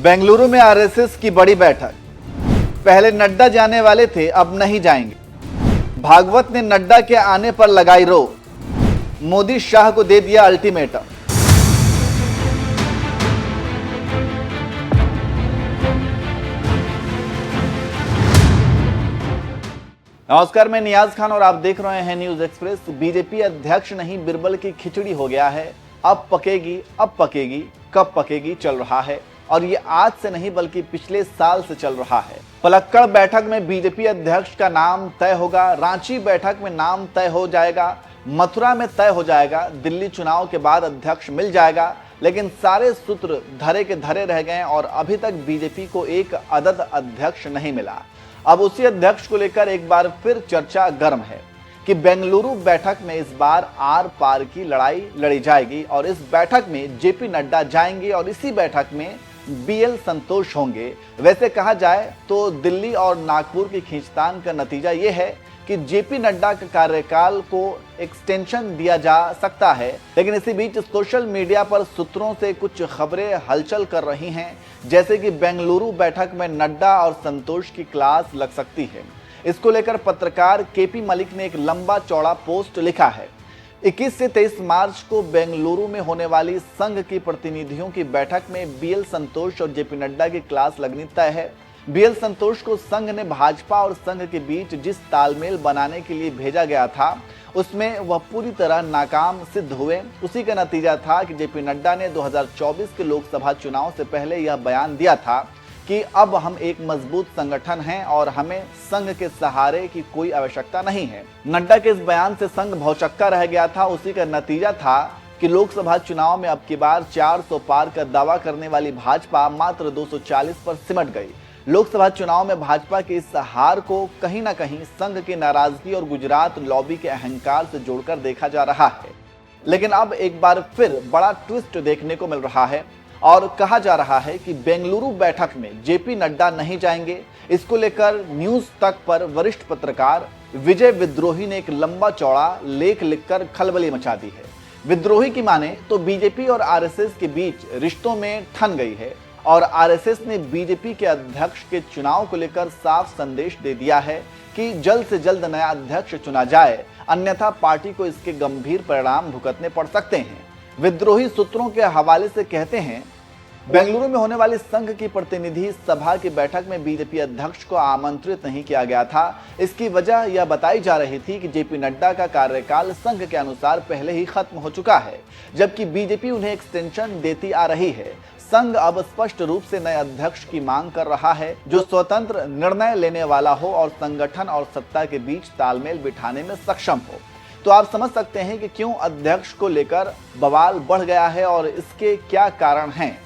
बेंगलुरु में आरएसएस की बड़ी बैठक। पहले नड्डा जाने वाले थे, अब नहीं जाएंगे। भागवत ने नड्डा के आने पर लगाई रोक। मोदी शाह को दे दिया अल्टीमेटम। नमस्कार, मैं नियाज खान और आप देख रहे हैं न्यूज एक्सप्रेस। बीजेपी अध्यक्ष नहीं, बिरबल की खिचड़ी हो गया है। अब पकेगी, कब पकेगी चल रहा है। और ये आज से नहीं बल्कि पिछले साल से चल रहा है। पलक्कड़ बैठक में बीजेपी अध्यक्ष का नाम तय होगा, रांची बैठक में नाम तय हो जाएगा, मथुरा में तय हो जाएगा, दिल्ली चुनाव के बाद अध्यक्ष मिल जाएगा। लेकिन सारे सूत्र धरे के धरे रह गए और अभी तक बीजेपी को एक अदद अध्यक्ष नहीं मिला। अब उसी अध्यक्ष को लेकर एक बार फिर चर्चा गर्म है कि बेंगलुरु बैठक में इस बार आर पार की लड़ाई लड़ी जाएगी और इस बैठक में जेपी नड्डा जाएंगे और इसी बैठक में बीएल संतोष होंगे। वैसे कहा जाए तो दिल्ली और नागपुर की खींचतान का नतीजा यह है कि जेपी नड्डा के कार्यकाल को एक्सटेंशन दिया जा सकता है। लेकिन इसी बीच सोशल मीडिया पर सूत्रों से कुछ खबरें हलचल कर रही हैं, जैसे कि बेंगलुरु बैठक में नड्डा और संतोष की क्लास लग सकती है। इसको लेकर पत्रकार केपी मलिक ने एक लंबा चौड़ा पोस्ट लिखा है। 21 से 23 मार्च को बेंगलुरु में होने वाली संघ की प्रतिनिधियों की बैठक में बीएल संतोष और जेपी नड्डा की क्लास लगनी तय है। बीएल संतोष को संघ ने भाजपा और संघ के बीच जिस तालमेल बनाने के लिए भेजा गया था, उसमें वह पूरी तरह नाकाम सिद्ध हुए। उसी का नतीजा था कि जेपी नड्डा ने 2024 के लोकसभा चुनाव से पहले यह बयान दिया था कि अब हम एक मजबूत संगठन हैं और हमें संघ के सहारे की कोई आवश्यकता नहीं है। नड्डा के इस बयान से संघ भौचक्का रह गया था। उसी का नतीजा था कि लोकसभा चुनाव में अब की बार 400 पार का दावा करने वाली भाजपा मात्र 240 पर सिमट गई। लोकसभा चुनाव में भाजपा की इस हार को कहीं ना कहीं संघ की नाराजगी और गुजरात लॉबी के अहंकार से जोड़कर देखा जा रहा है। लेकिन अब एक बार फिर बड़ा ट्विस्ट देखने को मिल रहा है और कहा जा रहा है कि बेंगलुरु बैठक में जेपी नड्डा नहीं जाएंगे। इसको लेकर न्यूज तक पर वरिष्ठ पत्रकार विजय विद्रोही ने एक लंबा चौड़ा लेख लिखकर खलबली मचा दी है। विद्रोही की माने तो बीजेपी और आरएसएस के बीच रिश्तों में ठन गई है और आरएसएस ने बीजेपी के अध्यक्ष के चुनाव को लेकर साफ संदेश दे दिया है कि जल्द से जल्द नया अध्यक्ष चुना जाए, अन्यथा पार्टी को इसके गंभीर परिणाम भुगतने पड़ सकते हैं। विद्रोही सूत्रों के हवाले से कहते हैं, बेंगलुरु में होने वाली संघ की प्रतिनिधि सभा की बैठक में बीजेपी अध्यक्ष को आमंत्रित नहीं किया गया था। इसकी वजह यह बताई जा रही थी कि जेपी नड्डा का कार्यकाल संघ के अनुसार पहले ही खत्म हो चुका है, जबकि बीजेपी उन्हें एक्सटेंशन देती आ रही है। संघ अब स्पष्ट रूप से नए अध्यक्ष की मांग कर रहा है, जो स्वतंत्र निर्णय लेने वाला हो और संगठन और सत्ता के बीच तालमेल बिठाने में सक्षम हो। तो आप समझ सकते हैं कि क्यों अध्यक्ष को लेकर बवाल बढ़ गया है और इसके क्या कारण हैं।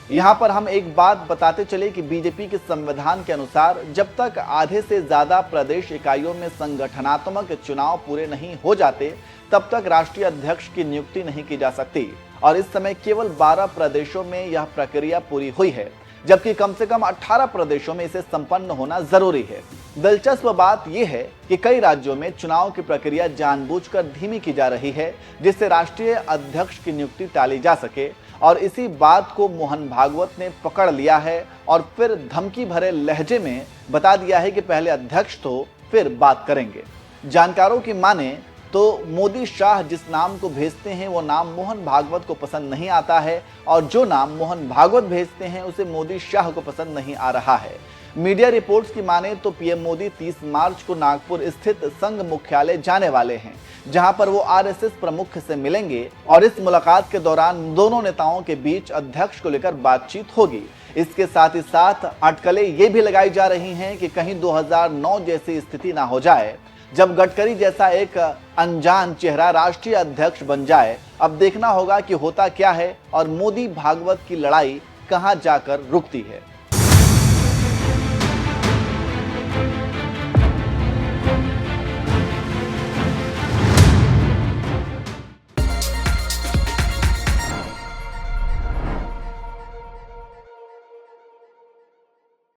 यहाँ पर हम एक बात बताते चले कि बीजेपी के संविधान के अनुसार जब तक आधे से ज्यादा प्रदेश इकाइयों में संगठनात्मक चुनाव पूरे नहीं हो जाते, तब तक राष्ट्रीय अध्यक्ष की नियुक्ति नहीं की जा सकती। और इस समय केवल 12 प्रदेशों में यह प्रक्रिया पूरी हुई है, जबकि कम से कम 18 प्रदेशों में इसे संपन्न होना जरूरी है। दिलचस्प बात यह है कि कई राज्यों में चुनाव की प्रक्रिया जानबूझकर धीमी की जा रही है, जिससे राष्ट्रीय अध्यक्ष की नियुक्ति टाली जा सके। और इसी बात को मोहन भागवत ने पकड़ लिया है और फिर धमकी भरे लहजे में बता दिया है कि पहले अध्यक्ष तो फिर बात करेंगे। जानकारों की माने तो मोदी शाह जिस नाम को भेजते हैं वो नाम मोहन भागवत को पसंद नहीं आता है और जो नाम मोहन भागवत भेजते हैं उसे मोदी शाह को पसंद नहीं आ रहा है। मीडिया रिपोर्ट्स की माने तो पीएम मोदी 30 मार्च को नागपुर स्थित संघ मुख्यालय जाने वाले हैं, जहां पर वो आरएसएस प्रमुख से मिलेंगे और इस मुलाकात के दौरान दोनों नेताओं के बीच अध्यक्ष को लेकर बातचीत होगी। इसके साथ ही साथ अटकलें ये भी लगाई जा रही हैं कि कहीं 2009 जैसी स्थिति ना हो जाए, जब गडकरी जैसा एक अनजान चेहरा राष्ट्रीय अध्यक्ष बन जाए। अब देखना होगा कि होता क्या है और मोदी भागवत की लड़ाई कहां जाकर रुकती है।